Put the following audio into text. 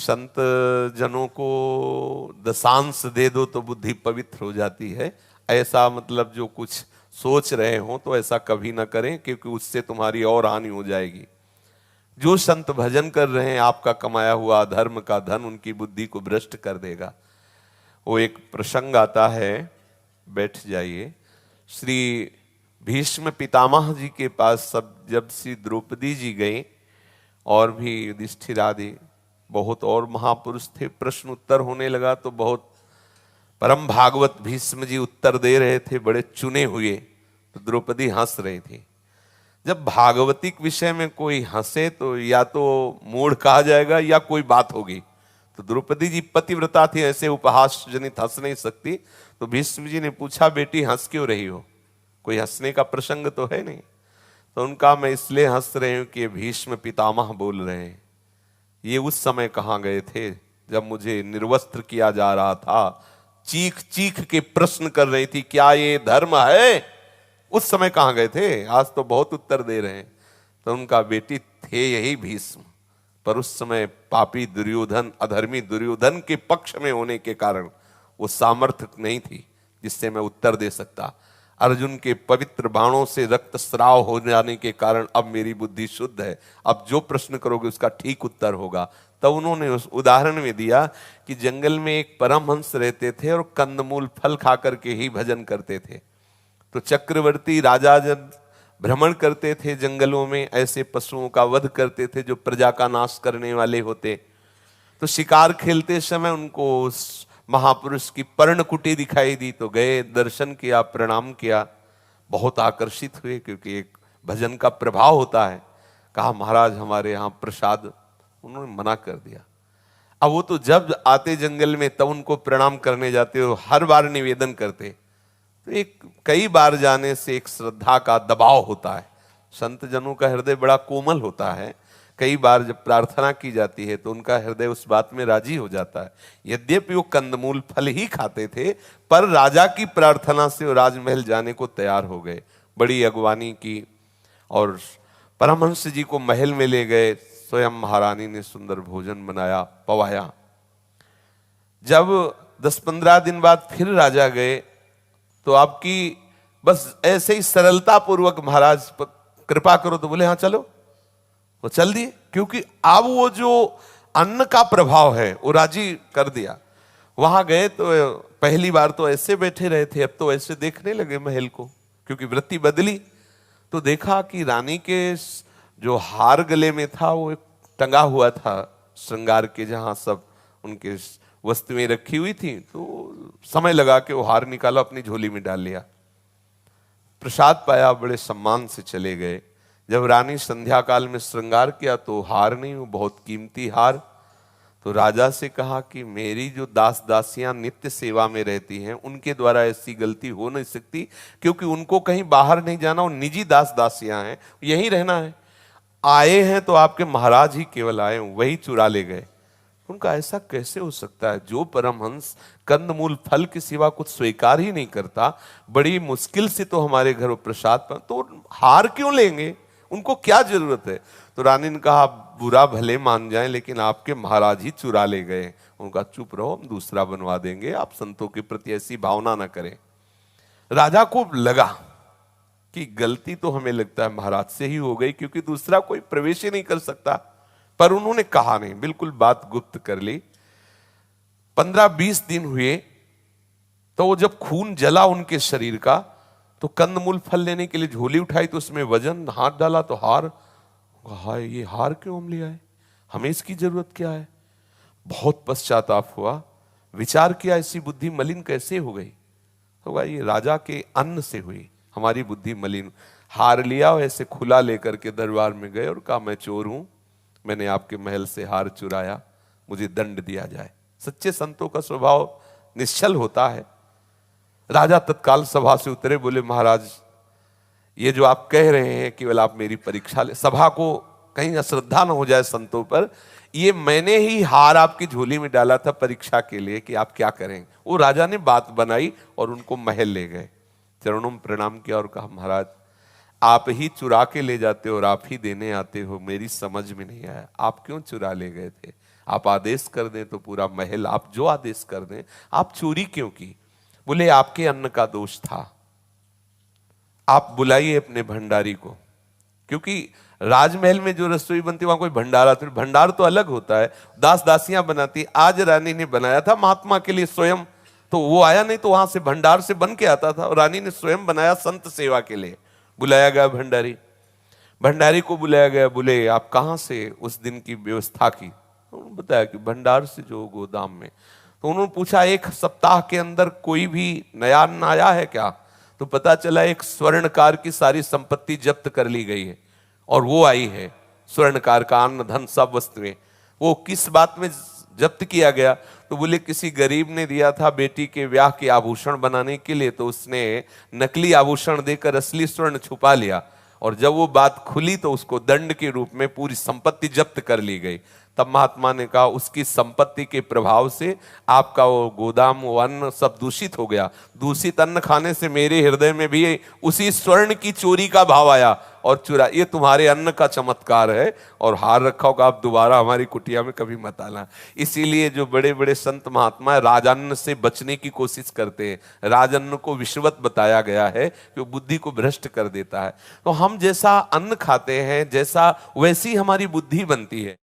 संत जनों को दशांश दे दो तो बुद्धि पवित्र हो जाती है। ऐसा मतलब जो कुछ सोच रहे हो तो ऐसा कभी ना करें, क्योंकि उससे तुम्हारी और हानि हो जाएगी। जो संत भजन कर रहे हैं, आपका कमाया हुआ धर्म का धन उनकी बुद्धि को भ्रष्ट कर देगा। वो एक प्रसंग आता है, बैठ जाइए। श्री भीष्म पितामह जी के पास सब जब श्री द्रौपदी जी गए और भी युधिष्ठिर आदि बहुत और महापुरुष थे, प्रश्न उत्तर होने लगा तो बहुत परम भागवत भीष्म जी उत्तर दे रहे थे, बड़े चुने हुए। तो द्रौपदी हंस रही थी। जब भागवतिक विषय में कोई हंसे तो या तो मूढ़ कहा जाएगा या कोई बात होगी। तो द्रौपदी जी पतिव्रता थी, ऐसे उपहास जनित हंस नहीं सकती। तो भीष्म जी ने पूछा, बेटी हंस क्यों रही हो? कोई हंसने का प्रसंग तो है नहीं। तो उनका, मैं इसलिए हंस रही हूं कि भीष्म पितामह बोल रहे हैं। ये उस समय कहाँ गए थे जब मुझे निर्वस्त्र किया जा रहा था, चीख चीख के प्रश्न कर रही थी, क्या ये धर्म है? उस समय कहाँ गए थे? आज तो बहुत उत्तर दे रहे हैं। तो उनका, बेटी थे यही भीष्म, पर उस समय पापी दुर्योधन, अधर्मी दुर्योधन के पक्ष में होने के कारण वो सामर्थ्य नहीं थी जिससे मैं उत्तर दे सकता। अर्जुन के पवित्र बाणों से रक्त स्राव हो जाने के कारण अब मेरी बुद्धि शुद्ध है। अब जो प्रश्न करोगे उसका ठीक उत्तर होगा। तब उन्होंने उस उदाहरण में दिया कि जंगल में एक परमहंस रहते थे और कंदमूल फल खा करके ही भजन करते थे। तो चक्रवर्ती राजा जब भ्रमण करते थे जंगलों में, ऐसे पशुओं का वध करते थे जो प्रजा का नाश करने वाले होते। तो शिकार खेलते समय उनको उस महापुरुष की पर्णकुटी दिखाई दी, तो गए, दर्शन किया, प्रणाम किया, बहुत आकर्षित हुए, क्योंकि एक भजन का प्रभाव होता है। कहा, महाराज हमारे यहाँ प्रसाद। उन्होंने मना कर दिया। अब वो तो जब आते जंगल में तब उनको प्रणाम करने जाते हो, हर बार निवेदन करते। तो एक कई बार जाने से एक श्रद्धा का दबाव होता है। संत जनों का हृदय बड़ा कोमल होता है। कई बार जब प्रार्थना की जाती है तो उनका हृदय उस बात में राजी हो जाता है। यद्यपि वो कंदमूल फल ही खाते थे, पर राजा की प्रार्थना से वो राजमहल जाने को तैयार हो गए। बड़ी अगवानी की और परमहंस जी को महल में ले गए। स्वयं महारानी ने सुंदर भोजन बनाया, पवाया। जब 10-15 दिन बाद फिर राजा गए तो आपकी बस ऐसे ही सरलता पूर्वक, महाराज कृपा करो, तो बोले हाँ चलो। वो चल दिए, क्योंकि अब वो जो अन्न का प्रभाव है वो राजी कर दिया। वहां गए तो पहली बार तो ऐसे बैठे रहे थे, अब तो ऐसे देखने लगे महल को, क्योंकि वृत्ति बदली। तो देखा कि रानी के जो हार गले में था वो एक टंगा हुआ था श्रृंगार के, जहां सब उनके वस्तुएं रखी हुई थी। तो समय लगा कि वो हार निकाला, अपनी झोली में डाल लिया। प्रसाद पाया, बड़े सम्मान से चले गए। जब रानी संध्या काल में श्रृंगार किया तो हार नहीं, वो बहुत कीमती हार। तो राजा से कहा कि मेरी जो दास दासियां नित्य सेवा में रहती हैं उनके द्वारा ऐसी गलती हो नहीं सकती, क्योंकि उनको कहीं बाहर नहीं जाना, वो निजी दास दासियां हैं, यहीं रहना है। आए हैं तो आपके महाराज ही केवल आए, वही चुरा ले गए। उनका, ऐसा कैसे हो सकता है? जो परमहंस कंदमूल फल के सिवा कुछ स्वीकार ही नहीं करता, बड़ी मुश्किल से तो हमारे घर प्रसाद पर, तो हार क्यों लेंगे? उनको क्या जरूरत है? तो रानी ने कहा, बुरा भले मान जाए लेकिन आपके महाराज ही चुरा ले गए। उनका, चुप रहो, हम दूसरा बनवा देंगे, आप संतों के प्रति ऐसी भावना ना करें। राजा को लगा कि गलती तो हमें लगता है महाराज से ही हो गई, क्योंकि दूसरा कोई प्रवेश ही नहीं कर सकता। पर उन्होंने कहा नहीं, बिल्कुल बात गुप्त कर ली। 15-20 दिन हुए तो वो जब खून जला उनके शरीर का, तो कंदमूल फल लेने के लिए झोली उठाई तो उसमें वजन, हाथ डाला तो हार। हाय, ये हार क्यों हम ले आए? हमें इसकी जरूरत क्या है? बहुत पश्चाताप हुआ, विचार किया, ऐसी बुद्धि मलिन कैसे हो गई? होगा ये राजा के अन्न से हुई, हमारी बुद्धि मलिन। हार लिया और ऐसे खुला लेकर के दरबार में गए और कहा, मैं चोर हूं, मैंने आपके महल से हार चुराया, मुझे दंड दिया जाए। सच्चे संतों का स्वभाव निश्चल होता है। राजा तत्काल सभा से उतरे, बोले, महाराज ये जो आप कह रहे हैं केवल आप मेरी परीक्षा ले, सभा को कहीं अश्रद्धा न हो जाए संतों पर, ये मैंने ही हार आपकी झोली में डाला था परीक्षा के लिए कि आप क्या करेंगे। वो राजा ने बात बनाई और उनको महल ले गए, चरणों में प्रणाम किया और कहा, महाराज आप ही चुरा के ले जाते हो और आप ही देने आते हो, मेरी समझ में नहीं आया, आप क्यों चुरा ले गए थे? आप आदेश कर दें तो पूरा महल, आप जो आदेश कर दें। आप चोरी क्यों की? बोले आपके अन्न का दोष था, आप बुलाइए अपने भंडारी को। क्योंकि राजमहल में जो रसोई बनती वहां कोई भंडारा, तो भंडार तो अलग होता है, दास दासियां बनाती। आज रानी ने बनाया था महात्मा के लिए स्वयं, तो वो आया नहीं तो वहां से भंडार से बन के आता था, और रानी ने स्वयं बनाया संत सेवा के लिए। बुलाया गया भंडारी, भंडारी को बुलाया गया। बोले आप कहां से उस दिन की व्यवस्था की? तो उन्होंने बताया कि भंडार से, जो गोदाम में। तो उन्होंने पूछा एक सप्ताह के अंदर कोई भी नया अन्न आया है क्या? तो पता चला एक स्वर्णकार की सारी संपत्ति जब्त कर ली गई है, और वो आई है स्वर्णकार का अन्न धन सब वस्तुएं। वो किस बात में जब्त किया गया? तो बोले किसी गरीब ने दिया था बेटी के ब्याह के आभूषण बनाने के लिए, तो उसने नकली आभूषण देकर असली स्वर्ण छुपा लिया, और जब वो बात खुली तो उसको दंड के रूप में पूरी संपत्ति जब्त कर ली गई। तब महात्मा ने कहा उसकी संपत्ति के प्रभाव से आपका वो गोदाम, वो अन्न सब दूषित हो गया। दूषित अन्न खाने से मेरे हृदय में भी उसी स्वर्ण की चोरी का भाव आया, और चुरा, ये तुम्हारे अन्न का चमत्कार है, और हार रखा होगा, आप दोबारा हमारी कुटिया में कभी मत आना। इसीलिए जो बड़े बड़े संत महात्मा राजअन्न से बचने की कोशिश करते हैं। राजअन्न को विषवत बताया गया है कि बुद्धि को भ्रष्ट कर देता है। तो हम जैसा अन्न खाते हैं, जैसा वैसी हमारी बुद्धि बनती है।